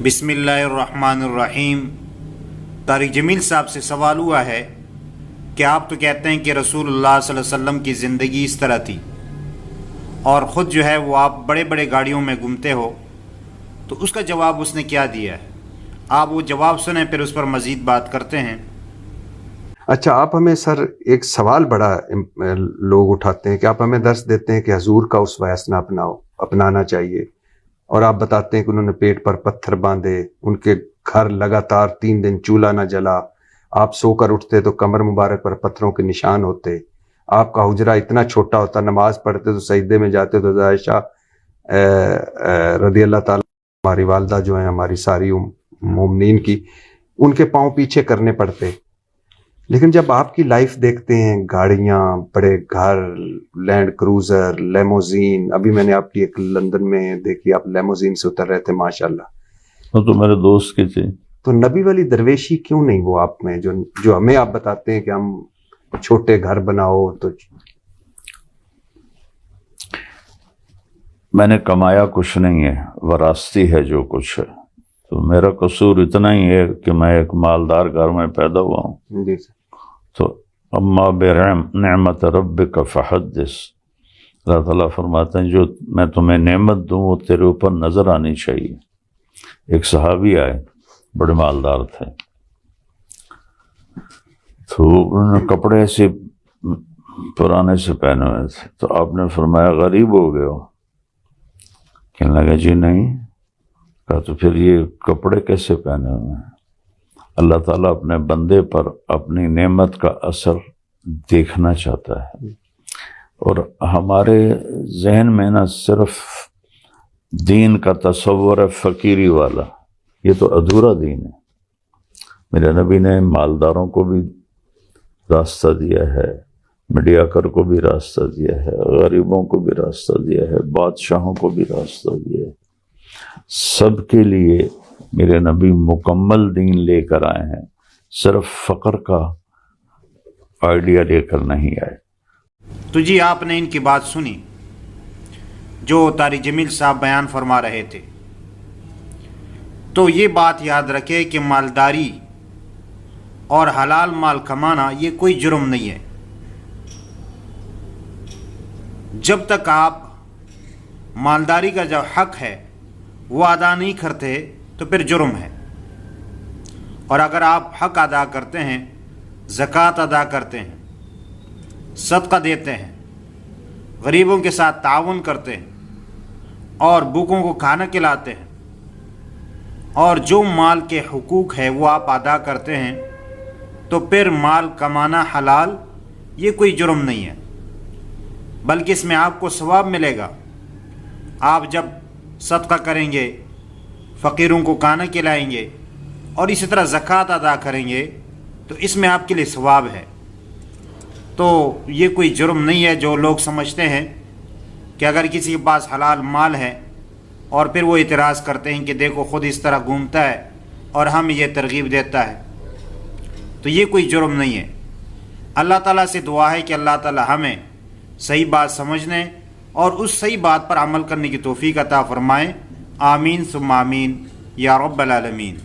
بسم اللہ الرحمن الرحیم۔ طارق جمیل صاحب سے سوال ہوا ہے کہ آپ تو کہتے ہیں کہ رسول اللہ صلی اللہ علیہ وسلم کی زندگی اس طرح تھی اور خود جو ہے وہ آپ بڑے بڑے گاڑیوں میں گھومتے ہو، تو اس کا جواب اس نے کیا دیا ہے؟ آپ وہ جواب سنیں پھر اس پر مزید بات کرتے ہیں۔ اچھا، آپ ہمیں سر ایک سوال بڑا لوگ اٹھاتے ہیں کہ آپ ہمیں درس دیتے ہیں کہ حضور کا اسوہ حسنہ اپنانا چاہیے، اور آپ بتاتے ہیں کہ انہوں نے پیٹ پر پتھر باندھے، ان کے گھر لگاتار 3 دن چولہا نہ جلا، آپ سو کر اٹھتے تو کمر مبارک پر پتھروں کے نشان ہوتے، آپ کا حجرہ اتنا چھوٹا ہوتا، نماز پڑھتے تو سجدے میں جاتے تو عائشہ رضی اللہ تعالیٰ ہماری والدہ جو ہیں ہماری ساری مومنین کی، ان کے پاؤں پیچھے کرنے پڑتے۔ لیکن جب آپ کی لائف دیکھتے ہیں، گاڑیاں، بڑے گھر، لینڈ کروزر، لیموزین، ابھی میں نے آپ کی ایک لندن میں دیکھی، آپ لیموزین سے اتر رہے تھے ماشاءاللہ، وہ تو میرے دوست کی تھی۔ تو نبی والی درویشی کیوں نہیں وہ آپ میں، جو ہمیں آپ بتاتے ہیں کہ ہم چھوٹے گھر بناؤ؟ تو میں نے کمایا کچھ نہیں ہے، وراثتی ہے جو کچھ ہے، تو میرا قصور اتنا ہی ہے کہ میں ایک مالدار گھر میں پیدا ہوا ہوں۔ جی سر۔ تو اما بنعمت ربک فحدث، اللہ تعالیٰ فرماتے ہیں جو میں تمہیں نعمت دوں وہ تیرے اوپر نظر آنی چاہیے۔ ایک صحابی آئے، بڑے مالدار تھے، تو انہوں نے کپڑے ایسے پرانے سے پہنے ہوئے تھے، تو آپ نے فرمایا غریب ہو گئے ہو؟ کہنے لگا جی نہیں۔ کہا تو پھر یہ کپڑے کیسے پہنے ہوئے ہیں؟ اللہ تعالیٰ اپنے بندے پر اپنی نعمت کا اثر دیکھنا چاہتا ہے، اور ہمارے ذہن میں نا صرف دین کا تصور ہے فقیری والا، یہ تو ادھورا دین ہے۔ میرے نبی نے مالداروں کو بھی راستہ دیا ہے، میڈیاکر کو بھی راستہ دیا ہے، غریبوں کو بھی راستہ دیا ہے، بادشاہوں کو بھی راستہ دیا ہے۔ سب کے لیے میرے نبی مکمل دین لے کر آئے ہیں، صرف فقر کا آئیڈیا لے کر نہیں آئے۔ تو جی آپ نے ان کی بات سنی جو طارق جمیل صاحب بیان فرما رہے تھے، تو یہ بات یاد رکھے کہ مالداری اور حلال مال کمانا یہ کوئی جرم نہیں ہے۔ جب تک آپ مالداری کا جو حق ہے وہ ادا نہیں کرتے تو پھر جرم ہے، اور اگر آپ حق ادا کرتے ہیں، زکوٰۃ ادا کرتے ہیں، صدقہ دیتے ہیں، غریبوں کے ساتھ تعاون کرتے ہیں، اور بھوکوں کو کھانا کھلاتے ہیں، اور جو مال کے حقوق ہے وہ آپ ادا کرتے ہیں، تو پھر مال کمانا حلال یہ کوئی جرم نہیں ہے، بلکہ اس میں آپ کو ثواب ملے گا۔ آپ جب صدقہ کریں گے، فقیروں کو کھانا کھلائیں گے، اور اسی طرح زکوٰۃ ادا کریں گے، تو اس میں آپ کے لیے ثواب ہے۔ تو یہ کوئی جرم نہیں ہے جو لوگ سمجھتے ہیں کہ اگر کسی کے پاس حلال مال ہے اور پھر وہ اعتراض کرتے ہیں کہ دیکھو خود اس طرح گھومتا ہے اور ہم یہ ترغیب دیتا ہے، تو یہ کوئی جرم نہیں ہے۔ اللہ تعالیٰ سے دعا ہے کہ اللہ تعالیٰ ہمیں صحیح بات سمجھنے اور اس صحیح بات پر عمل کرنے کی توفیق عطا فرمائے۔ آمین ثم آمین یا رب العالمین۔